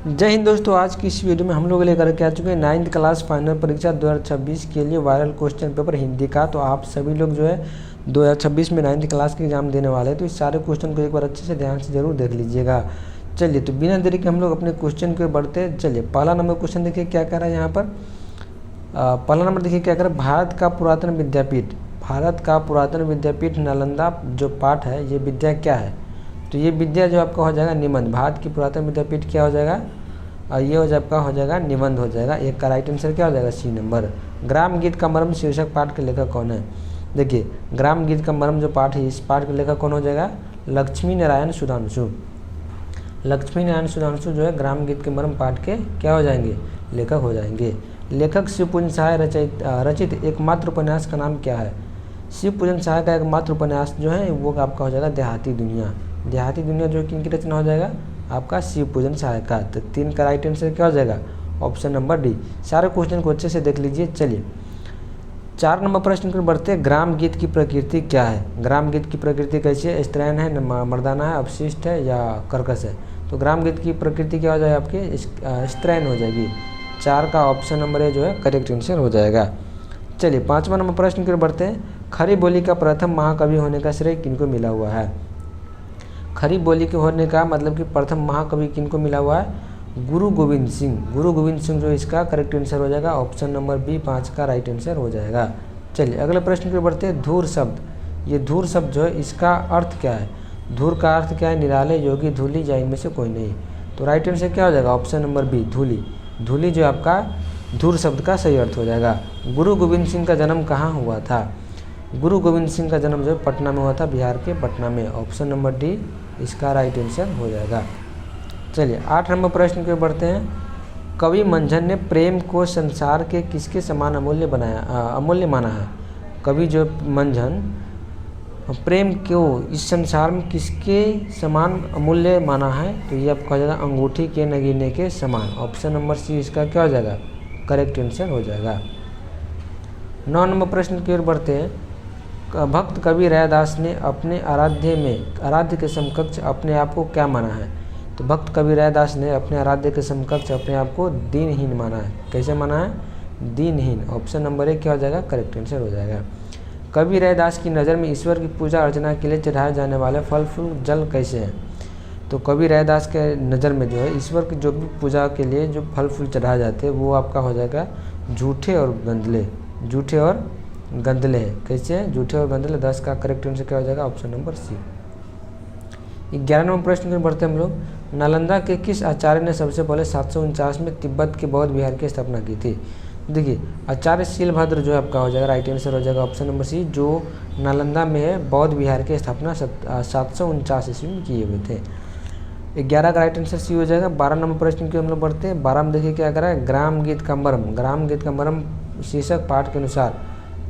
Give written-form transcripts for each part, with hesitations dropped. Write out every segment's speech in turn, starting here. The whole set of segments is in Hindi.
जय हिंद दोस्तों। आज की इस वीडियो में हम लोग लेकर के आ चुके हैं 9th क्लास फाइनल परीक्षा 2026 के लिए वायरल क्वेश्चन पेपर हिंदी का। तो आप सभी लोग जो है 2026 में 9th क्लास के एग्जाम देने वाले हैं, तो इस सारे क्वेश्चन को एक बार अच्छे से ध्यान से जरूर देख लीजिएगा। चलिए, तो बिना देरी के हम लोग अपने क्वेश्चन के बढ़ते हैं। चलिए, पहला नंबर क्वेश्चन देखिए क्या कह रहा है यहाँ पर। पहला नंबर देखिए क्या कह रहा है। भारत का पुरातन विद्यापीठ नालंदा जो पाठ है, ये विद्या क्या है। तो ये विद्या जो आपका हो जाएगा निबंध। भारत की पुरातन विद्यापीठ क्या हो जाएगा, ये हो आपका हो जाएगा निबंध हो जाएगा। एक का राइट आंसर क्या हो जाएगा, सी नंबर। ग्राम गीत का मर्म शीर्षक पाठ के लेखक कौन है। देखिए, ग्राम गीत का मर्म जो पाठ है, इस पाठ के लेखक कौन हो जाएगा, लक्ष्मी नारायण सुधांशु। लक्ष्मी नारायण सुधांशु जो है ग्राम गीत के मर्म पाठ के क्या हो जाएंगे, लेखक हो जाएंगे। लेखक शिवपूजन सहाय रचित एकमात्र उपन्यास का नाम क्या है। शिवपूजन सहाय का एकमात्र उपन्यास जो है वो आपका हो जाएगा देहाती दुनिया। देहाती दुनिया जो किन की रचना हो जाएगा, आपका शिवपूजन सहाय का। तो 3 का राइट आंसर क्या हो जाएगा, ऑप्शन नंबर डी। सारे क्वेश्चन को अच्छे से देख लीजिए। चलिए, 4 नंबर प्रश्न पर बढ़ते हैं। ग्राम गीत की प्रकृति क्या है। ग्राम गीत की प्रकृति कैसी है, स्त्रैण है, मर्दाना है, अवशिष्ट है या कर्कश है। तो ग्राम गीत की प्रकृति क्या हो जाएगा, आपकी स्त्रैण हो जाएगी। 4 का ऑप्शन नंबर ए जो है करेक्ट आंसर हो जाएगा। चलिए, 5वां नंबर प्रश्न पर बढ़ते हैं। खड़ी बोली का प्रथम महाकवि होने का श्रेय किनको मिला हुआ है। खड़ी बोली के होने का मतलब कि प्रथम महाकवि किनको मिला हुआ है, गुरु गोविंद सिंह। गुरु गोविंद सिंह जो इसका करेक्ट आंसर हो जाएगा, ऑप्शन नंबर बी 5 का राइट आंसर हो जाएगा। चलिए, अगले प्रश्न पर बढ़ते हैं। धूर शब्द, ये धूर शब्द जो है इसका अर्थ क्या है। धूर का अर्थ क्या है, निराले, योगी, धूली या इनमें से कोई नहीं। तो राइट आंसर क्या हो जाएगा, ऑप्शन नंबर बी धूली। धूली जो आपका धूर शब्द का सही अर्थ हो जाएगा। गुरु गोविंद सिंह का जन्म कहाँ हुआ था। गुरु गोविंद सिंह का जन्म जो है पटना में हुआ था, बिहार के पटना में। ऑप्शन नंबर डी इसका राइट आंसर हो जाएगा। चलिए, 8 नंबर प्रश्न के बढ़ते हैं। कवि मंझन ने प्रेम को संसार के किसके समान अमूल्य माना है। कवि जो मंझन प्रेम को इस संसार में किसके समान अमूल्य माना है। तो ये आपका हो जाएगा अंगूठी के नगीने के समान। ऑप्शन नंबर सी इसका क्या हो जाएगा, करेक्ट आंसर हो जाएगा। 9 नंबर प्रश्न की ओर बढ़ते हैं। भक्त कवि रैदास ने अपने आराध्य के समकक्ष अपने आप को क्या माना है। तो भक्त कवि रैदास ने अपने आराध्य के समकक्ष अपने आप को दीनहीन माना है। कैसे माना है, दीनहीन। ऑप्शन नंबर ए क्या हो जाएगा, करेक्ट आंसर हो जाएगा। कवि रैदास की नज़र में ईश्वर की पूजा अर्चना के लिए चढ़ाए जाने वाले फल फूल जल कैसे हैं। तो कवि रैदास के नज़र में जो है ईश्वर की जो भी पूजा के लिए जो फल फूल चढ़ाए जाते हैं वो आपका हो जाएगा झूठे और गंदले। झूठे और गंदले है। कैसे हैं, झूठे और गंदले। 10 का करेक्ट आंसर क्या हो जाएगा, ऑप्शन नंबर सी। 11 नंबर प्रश्न में बढ़ते हैं हम लोग। नालंदा के किस आचार्य ने सबसे पहले 749 में तिब्बत के बौद्ध विहार की स्थापना की थी। देखिए, आचार्य शीलभद्र जो आपका हो जाएगा राइट आंसर हो जाएगा, ऑप्शन नंबर सी। जो नालंदा में है बौद्ध विहार की स्थापना 749 ईस्वी में किए हुए थे। 11 का राइट आंसर सी हो जाएगा। 12 नंबर प्रश्न की हम लोग बढ़ते हैं। 12 में देखिए क्या करा है, ग्राम गीत का मर्म। ग्राम गीत का मर्म शीर्षक पाठ के अनुसार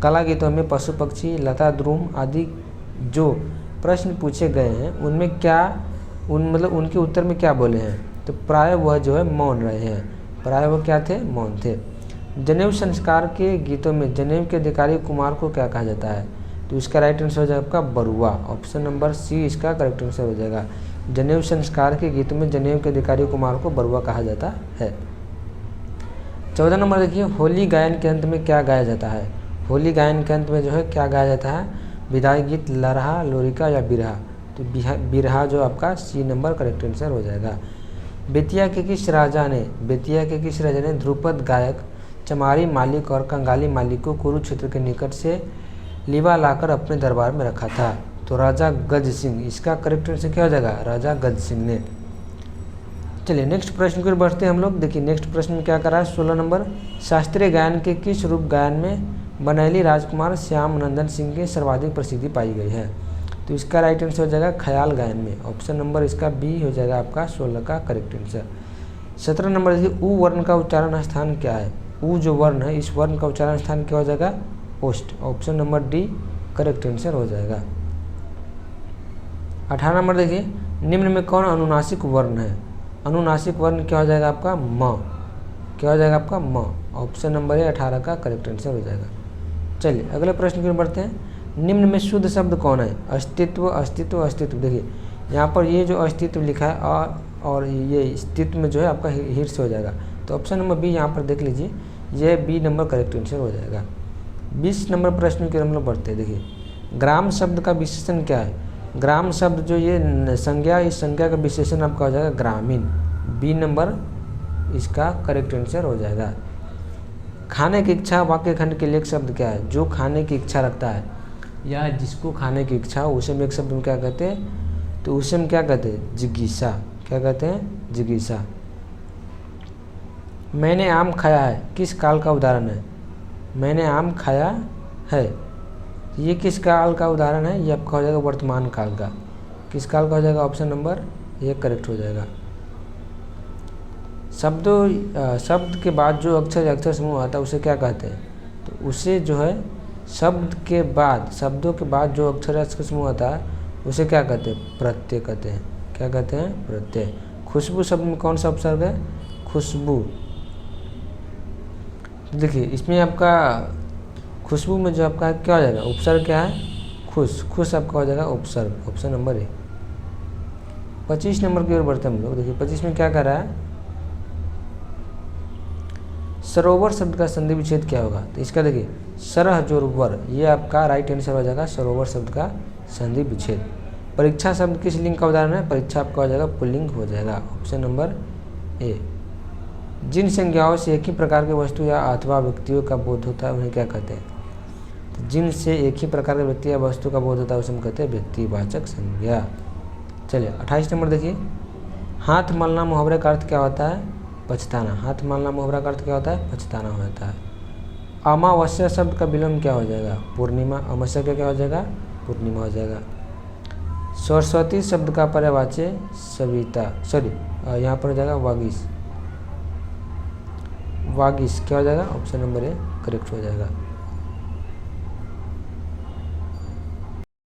कला गीतों में पशु पक्षी लता द्रुम आदि जो प्रश्न पूछे गए हैं उनमें क्या उनके उत्तर में क्या बोले हैं। तो प्राय वह जो है मौन रहे हैं। प्राय वह क्या थे, मौन थे। जनेऊ संस्कार के गीतों में जनेऊ के अधिकारी कुमार को क्या कहा जाता है। तो इसका राइट आंसर हो जाएगा आपका बरुआ। ऑप्शन नंबर सी इसका करेक्ट आंसर हो जाएगा। जनेऊ संस्कार के गीतों में जनेऊ के अधिकारी कुमार को बरुआ कहा जाता है। 14 नंबर देखिए। होली गायन के अंत में क्या गाया जाता है। होली गायन के अंत में जो है क्या गाया जाता है, विदाई गीत, लरहा, लोरिका या बिरहा। तो बिरहा जो आपका सी नंबर करेक्ट आंसर हो जाएगा। बेतिया के किस राजा ने ध्रुपद गायक चमारी मालिक और कंगाली मालिक को कुरुक्षेत्र के निकट से लिवा लाकर अपने दरबार में रखा था। तो राजा गज सिंह। इसका करेक्ट आंसर क्या हो जाएगा, राजा गज सिंह ने। चलिए, नेक्स्ट प्रश्न की ओर बढ़ते हैं हम लोग। देखिए, नेक्स्ट प्रश्न में क्या करा है, 16 नंबर। शास्त्रीय गायन के किस रूप गायन में बनैली राजकुमार श्याम नंदन सिंह की सर्वाधिक प्रसिद्धि पाई गई है। तो इसका राइट आंसर हो जाएगा ख्याल गायन में। ऑप्शन नंबर इसका बी हो जाएगा आपका 16 का करेक्ट आंसर। 17 नंबर देखिए। ऊ वर्ण का उच्चारण स्थान क्या है। ऊ जो वर्ण है इस वर्ण का उच्चारण स्थान क्या हो जाएगा, ओष्ठ। Option number D correct answer हो जाएगा। 18 नंबर देखिए। निम्न में कौन अनुनासिक वर्ण है। अनुनासिक वर्ण क्या हो जाएगा आपका, म। क्या हो जाएगा आपका, म। ऑप्शन नंबर है 18 का करेक्ट आंसर हो जाएगा। चलिए, अगले प्रश्न की ओर बढ़ते हैं। निम्न में शुद्ध शब्द कौन है। अस्तित्व, अस्तित्व, अस्तित्व। देखिए यहाँ पर ये जो अस्तित्व लिखा है और ये स्थित में जो है आपका हीर्ष हो जाएगा। तो ऑप्शन नंबर बी यहाँ पर देख लीजिए, ये बी नंबर करेक्ट आंसर हो जाएगा। 20 नंबर प्रश्न की हम लोग पढ़ते हैं। देखिए ग्राम शब्द का विशेषण क्या है। ग्राम शब्द जो ये संज्ञा, इस संज्ञा का विशेषण आपका हो जाएगा ग्रामीण। बी नंबर इसका करेक्ट आंसर हो जाएगा। खाने की इच्छा वाक्य खंड के लिए एक शब्द क्या है। जो खाने की इच्छा रखता है या जिसको खाने की इच्छा हो उसे हम एक शब्द में क्या कहते हैं, तो उसे हम क्या कहते हैं, जिज्ञासा। क्या कहते हैं, जिज्ञासा। मैंने आम खाया है किस काल का उदाहरण है। मैंने आम खाया है, ये किस काल का उदाहरण है, ये आपका हो जाएगा वर्तमान काल का। किस काल का हो जाएगा, ऑप्शन नंबर ये करेक्ट हो जाएगा। शब्द के बाद जो अक्षर समूह आता है उसे क्या कहते हैं, तो उसे जो है शब्दों के बाद जो अक्षर समूह आता है उसे क्या कहते हैं, प्रत्यय कहते हैं। क्या कहते हैं, प्रत्यय। खुशबू शब्द में कौन सा उपसर्ग है, खुशबू। देखिए इसमें आपका खुशबू में जो आपका क्या हो जाएगा, उपसर्ग क्या है, खुश आपका हो जाएगा उपसर्ग, ऑप्शन नंबर ए। 25 नंबर की ओर बढ़ते हम लोग। देखिए 25 में क्या कर रहा है, सरोवर शब्द का संधि विच्छेद क्या होगा। तो इसका देखिए सरह जोर वर, ये आपका राइट आंसर हो जाएगा सरोवर शब्द का संधि विच्छेद। परीक्षा शब्द किस लिंग का उदाहरण है, परीक्षा आपका हो जाएगा पुल्लिंग हो जाएगा, ऑप्शन नंबर ए। जिन संज्ञाओं से एक ही प्रकार की वस्तु या अथवा व्यक्तियों का बोध होता है उन्हें क्या कहते हैं। तो जिन से एक ही प्रकार के व्यक्ति या वस्तु का बोध होता है उसे हम कहते हैं व्यक्तिवाचक संज्ञा। चलिए 28 नंबर देखिए, हाथ मलना मुहावरे का अर्थ क्या होता है, पछताना। हाथ मलना मुहावरा का अर्थ क्या होता है, पछताना होता है। अमावस्या शब्द का विलोम क्या हो जाएगा, पूर्णिमा। अमावस्या का क्या हो जाएगा, पूर्णिमा हो जाएगा। सरस्वती शब्द का पर्यायवाची सविता, यहाँ पर हो जाएगा वागीश। क्या हो जाएगा, ऑप्शन नंबर ए करेक्ट हो जाएगा।